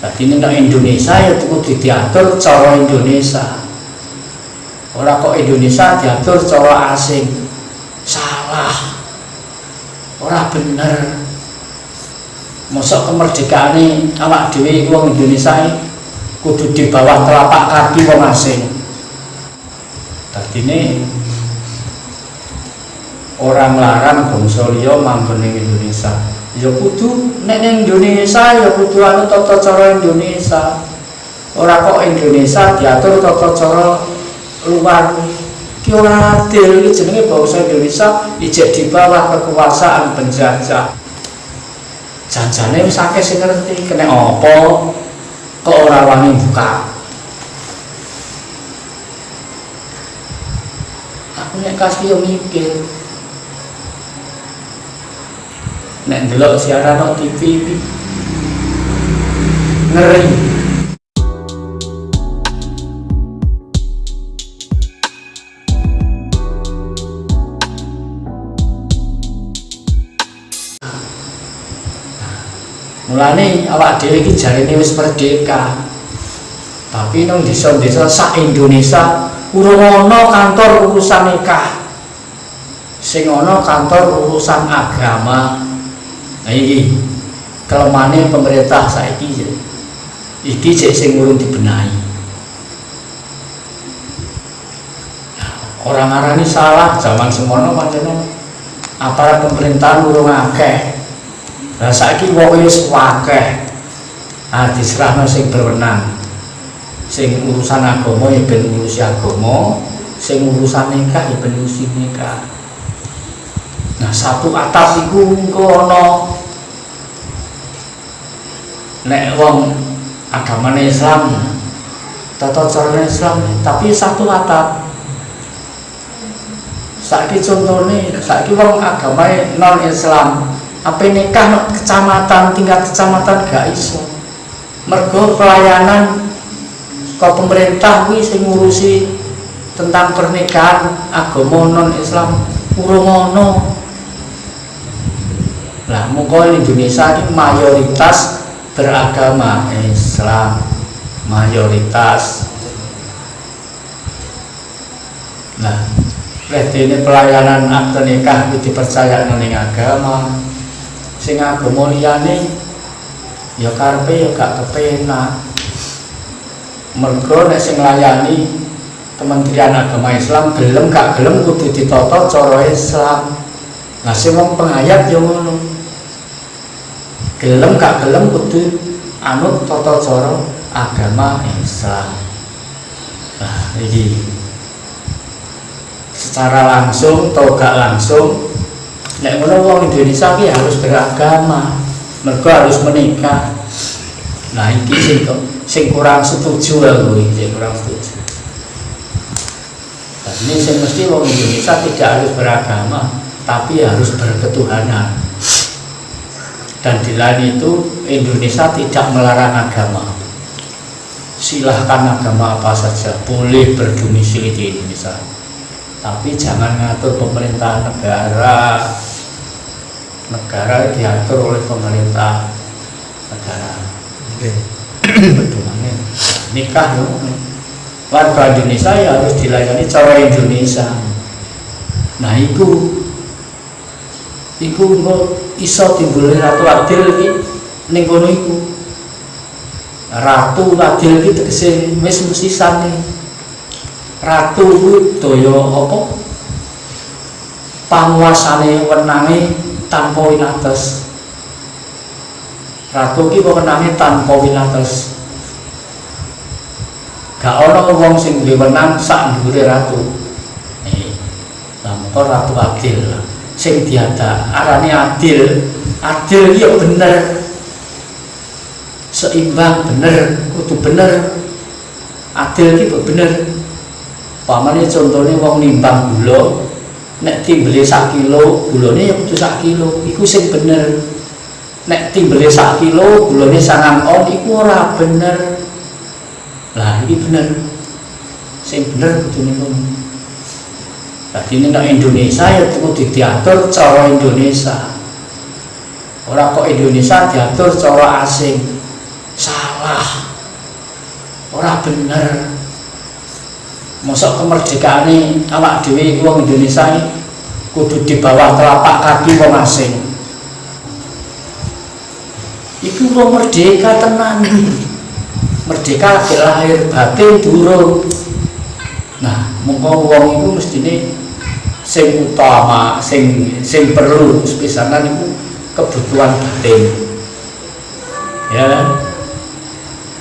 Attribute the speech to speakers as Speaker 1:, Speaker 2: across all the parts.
Speaker 1: Dadi nek Indonesia ya kudu diatur cara Indonesia. Ora kok Indonesia diatur cara asing. Salah. Ora bener. Mosok kemerdekaane awak dhewe wong Indonesia kudu di bawah telapak kaki wong asing. Dadine orang larang bangsa liya manggon ning Indonesia. Ya kudu nek ning Indonesia ya kudu anu tata cara Indonesia. Ora kok Indonesia diatur tata cara luar. Ki ora adil, iki jenenge bangsa Indonesia ijek di bawah kekuasaan penjajah. Janjane wis akeh sing ngerti kena apa kok ora wani buka. Aku nek kasih yo mikir nek ndelok siaran nang TV ngeri. Mulane awak dhewe iki jarene wis merdeka. Tapi nang desa-desa sak Indonesia urung ana kantor urusan nikah. Sing ana kantor urusan agama. Nah iki kelemane pemerintah saiki. Iki cek sing urung dibenahi. Orang arani salah zaman semono pancen aparat pemerintahan urung akeh. Lah saiki wong wis akeh. Diserahno sing berwenang. Sing urusan agama ya ben ngurusi agama, sing urusan nikah ya ben ngurusi nikah. Nah, satu atap iku engko ana nek wong agamane Islam, tata cara Islam, tapi satu atap. Saiki contone, saiki wong agamae non Islam, apa nikah kecamatan, tingkat kecamatan gak iso. Mergo pelayanan ke pemerintah kuwi sing ngurusi tentang pernikahan agama non Islam urung ana. Lah mongko Indonesia ini mayoritas beragama Islam, mayoritas. Nah, ini pelayanan akte nikah itu dipercaya ning agama. Sing agama liyane ya karepe ya gak kepenak. Mergo nek sing nglayani Kementerian Agama Islam gelem gak gelem kudu ditata cara Islam. Lah sing wong penghayat ya ngono. Gelem gak gelem kudu anut tata cara agama Islam. Nah, iki secara langsung atau gak langsung nek ngono wong Indonesia ki harus beragama, mergo harus menikah. Nah iki sing kurang setuju aku, sing kurang setuju. Dan ini sing mesti wong Indonesia tidak harus beragama, tapi harus berketuhanan. Dan di lain itu Indonesia tidak melarang agama. Silahkan agama apa saja, boleh berdomisili di Indonesia. Tapi jangan ngatur pemerintahan negara. Negara diatur oleh pemerintah negara. Pedomannya nikah ya. Warga Indonesia ya harus dilayani cara Indonesia. Nah itu kok iso timbul ratu adil iki ning kono iku. Ratu adil iki tegese wis mesisane. Ratu kuwi daya apa? Panguasane wenange tanpa winates. Ratu ki wewenange tanpa winates. Gak ana wong sing duwe wenang sak dhuwure ratu. Lah moko ratu adil. Sing diada arane adil. Adil ki yo bener. Seimbang bener, kudu bener. Adil ki bener. Pamane contone wong nimbang gula, nek timbele sak kilo, gulane ya kudu sak kilo. Iku sing bener. Nek timbele sak kilo, gulane 9 on iku ora bener. Lah iki bener. Sing bener kudu ngono. Dadi nek Indonesia ya kudu diatur cara Indonesia. Ora kok Indonesia diatur cara asing. Salah. Ora bener. Mosok kemerdekaane awak dhewe wong Indonesia iki kudu di bawah telapak kaki wong asing. Iku wong merdeka tenan. Merdeka lagi lahir batin durung. Nah, mongko wong iku mestine sing utama, sing perlu sepisanan iku kebutuhan batin. Ya.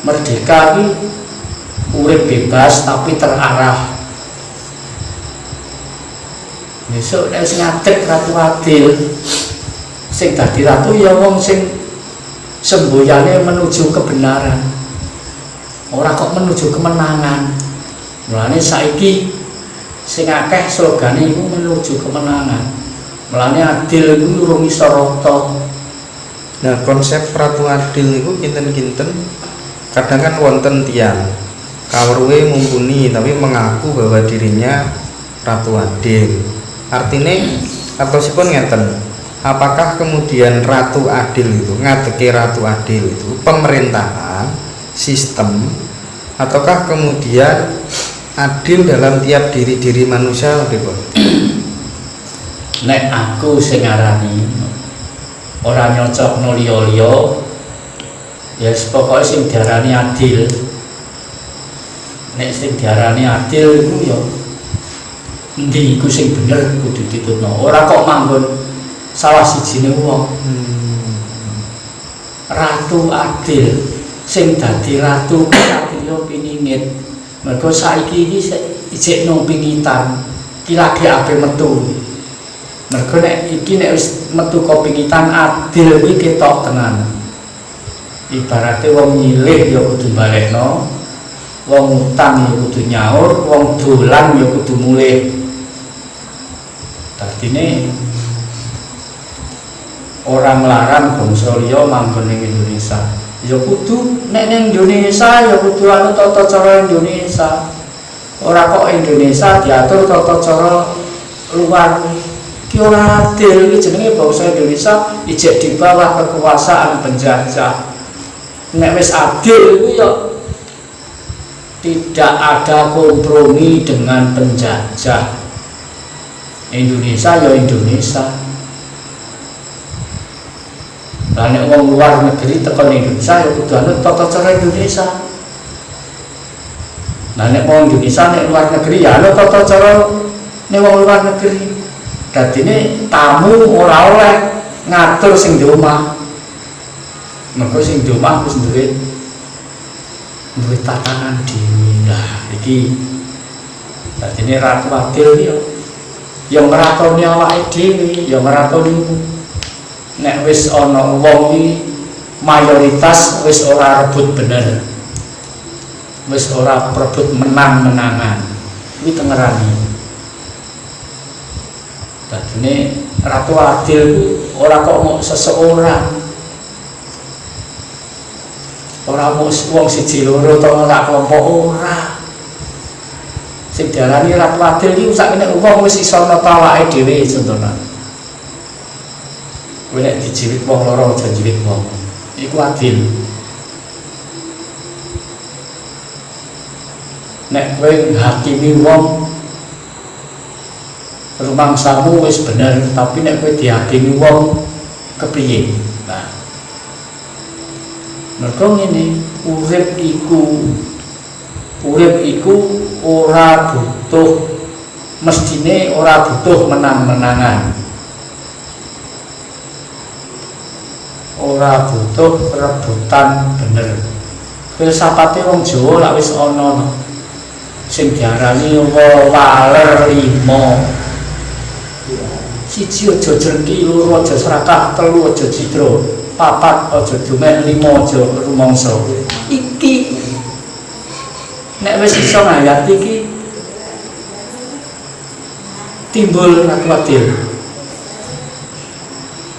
Speaker 1: Merdeka iki urip bebas tapi terarah. Besok nek sing ngadeg ratu adil, sing dadi ratu ya wong sing semboyane menuju kebenaran. Ora kok menuju kemenangan. Mulane saiki sing akeh slogane iku menuju kemenangan. Mulane adil iku urung iso rata.
Speaker 2: Nah, konsep ratu adil itu kinten-kinten kadang kan wonten tiyang kawruhe mumpuni tapi mengaku bahwa dirinya ratu adil. Artinya artosipun ngeten, apakah kemudian ratu adil itu ngadeke ratu adil itu pemerintahan, sistem, ataukah kemudian adil dalam tiap diri manusia?
Speaker 1: Nek aku sing ngarani ora nyocok no liya-liya, ya pokoke sing diarani adil. Nek sing diarani adil iku ya endi iku sing bener kudu ditutno. Ora kok manggon salah sijine wong. Ratu adil sing dadi ratu adil piningit. Mergo saiki iki ijek nang pingitan. Ki lagi ape metu. Mergo nek iki nek wis metu kok pingitan adil iki ketok tenan. Ibarate wong nyilih ya kudu balekno. Wong utang ya kudu nyaur, wong dolan ya kudu mulih. Dadine orang larang bangsa liya manggon ning Indonesia. Ya kudu nek ning Indonesia ya kudu anu tata cara Indonesia. Ora kok Indonesia diatur tata cara luar. Ki ora adil, iki jenenge bangsa Indonesia ijek di bawah kekuasaan penjajah. Nek wis adil iku ya tidak ada kompromi dengan penjajah. Indonesia ya Indonesia. Lah nek wong luar negeri tekan Indonesia ya kudu anut tata cara Indonesia. Lah nek wong Indonesia nek luar negeri ya anut tata cara nek wong luar negeri. Dadine tamu ora oleh ngatur sing di omah. Mergo sing di omah wis duwe tatanan dhewe. Lah iki dadine ratu adil ya yang ngeratoni awake dhewe, yang ngeratoni nek wis ana wong iki mayoritas wis ora rebut bener. Wis ora rebut menang-menangan. Kuwi tengerani. Dadine ratu adil ora kok mau seseorang. Ora mau wong siji loro utawa sak kelompok ora. Sing diarani ratu adil iki sakmene wong wis iso nata awake dhewe contohna. Kowe nek dijiwit wong loro aja jiwit wong. Iku adil. Nek kowe hakimi wong rumangsamu wis bener, tapi nek kowe dihakimi wong kepriye? Nah. Mergo ngene, urip iku ora butuh mestine ora butuh menang-menangan. Ora butuh rebutan bener. Filsafate wong Jawa lak wis ana sing diarani waler 5. Siji aja jengki, loro aja serakah, telu aja cidra, 4 aja dumek, 5 aja rumangsa. Iki nek wis iso ngayati iki timbul ratu adil.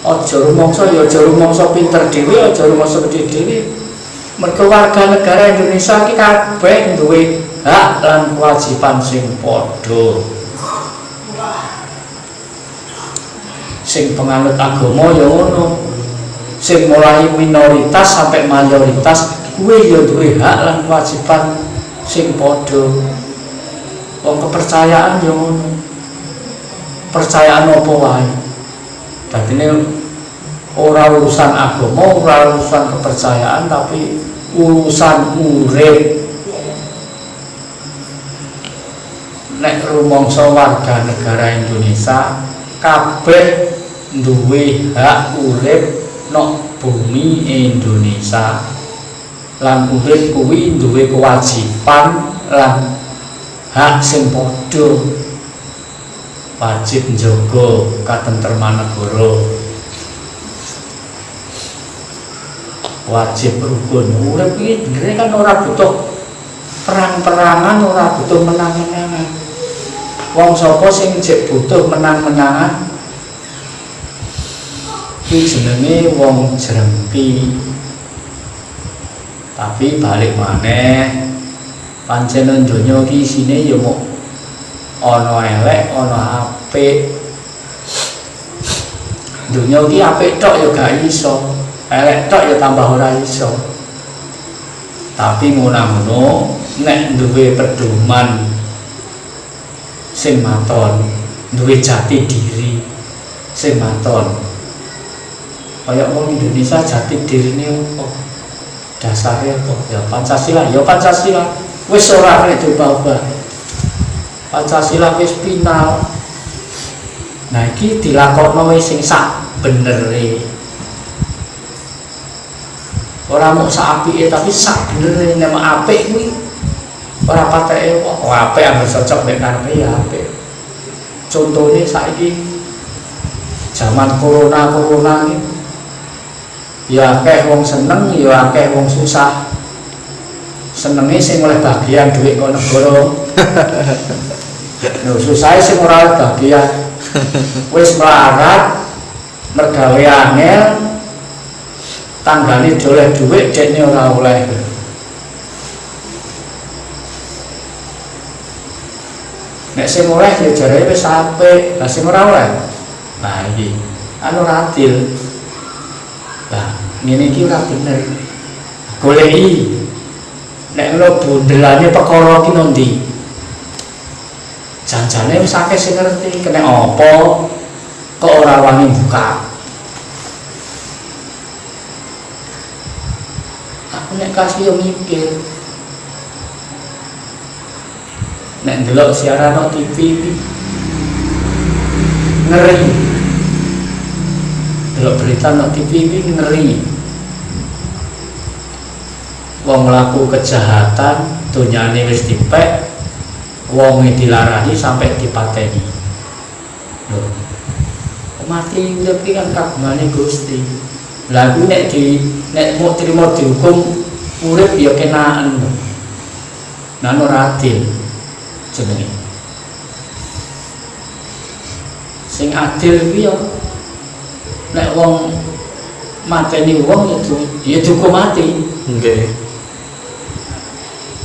Speaker 1: Aja rumangsa ya aja rumangsa pinter dhewe, aja rumangsa gedhe dhewe. Mergo warga negara Indonesia iki kabeh duwe hak lan kewajiban sing padha. Sing penganut agama ya ngono. sing mulai minoritas sampai mayoritas kuwi ya duwe hak lan kewajiban sing padha. Wong kepercayaan ya ngono. Percayaan apa wae. Dadine ora urusan agama, ora urusan kepercayaan, tapi urusan urip. Nek rumangsa warga negara Indonesia kabeh duwe hak urip nang bumi Indonesia. Lan urip kuwi duwe kewajiban lan hak sing padha. Wajib njaga katentreman negara. Wajib rukun. Urip iki jenenge kan ora butuh perang-perangan, ora butuh menang-menangan. Wong sapa sing jek butuh menang-menangan kuwi jenenge wong jrengki. Tapi balik maneh pancen donya iki isine ya mok ana elek, ana apik. Donya iki apik tok ya gak iso, elek tok ya tambah ora iso. Tapi ngono-ngono nek duwe pedoman sing maton, duwe jati diri sing maton. Kaya wong Indonesia jati dirine apa? Dasare apa? Ya Pancasila, ya Pancasila. Wis ora kena diubah-ubah. Pancasila wis final. Nah iki dilakokno wis sing sak benere. Ora mung sak apike tapi sak benere. Nek apik kuwi ora pateke kok apik anggere cocok nek karepe ya apik. Contone saiki zaman corona iki ya akeh wong seneng, ya akeh wong susah. Senenge sing oleh bagian duit kok negara. Lho susahe sing ora oleh bagian. Wis melarat, mergawe angel, tanggane doleh duit dekne ora oleh. Nek sing oleh ya jarane wis apik, lah sing ora oleh. Nah iki anu ora adil. Lah ngene iki ora bener. Goleki nek ngono bundelane perkara ki nondi. Janjane wis akeh sing ngerti kena apa kok ora wani buka. Aku nek kasih yo mikir. Nek ndelok siaran nang TV iki ngeri. Delok berita nang TV iki ngeri. Wong mlaku kejahatan, donyane wis dipek, wong dilarani sampai dipateni. Lho. Mati urip iki kan kagungane Gusti. Lah kuwi nek mau trimo dihukum urip ya kenaan. Nah ora adil. Jenenge. Sing adil kuwi ya nek wong mateni wong ya dihukum mati.
Speaker 2: Nggih.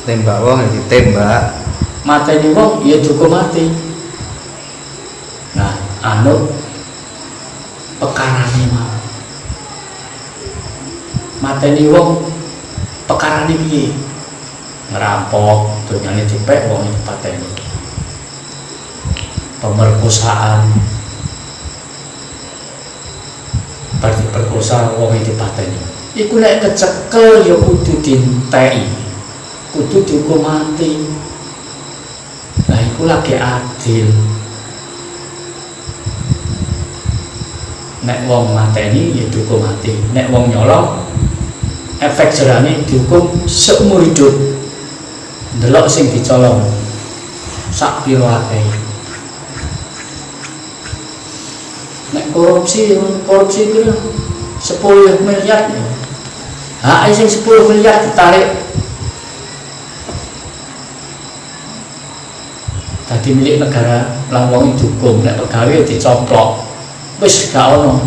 Speaker 2: Tembak wong ya ditembak.
Speaker 1: Mateni wong ya dihukum mati. Nah, anu pekarane mau. Mateni wong pekarane piye? Ngerampok, donyane dipek wong dipateni. Pemerkosaan. Berarti perkosa wong dipateni. Iku nek kecekel ya kudu dinteki. Kudu dihukum mati. Lah iku lagi adil. Nek wong mateni ya dihukum mati. Nek wong nyolong efek jerane dihukum seumur hidup. Ndelok sing dicolong sak piro akeh. Nek korupsi kuwi 10 miliar. Hak sing 10 miliar ditarik dadi milik negara, lan wong dihukum, nek pegawai dicoplok. Wis gak ono.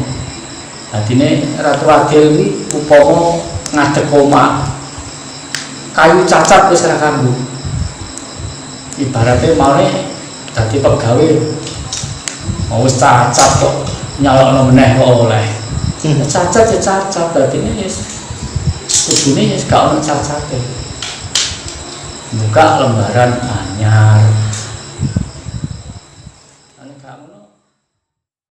Speaker 1: Dadine Ratu Adil iki upama ngadeg omah kayu cacat wis ora kanggo. Ibaratnya maune dadi pegawai mau wis cacat kok nyalokno meneh kok oleh. Cacat ya cacat, berarti ini yes, kudune yes gak ono cacate. Buka lembaran anyar. Ane gak ngono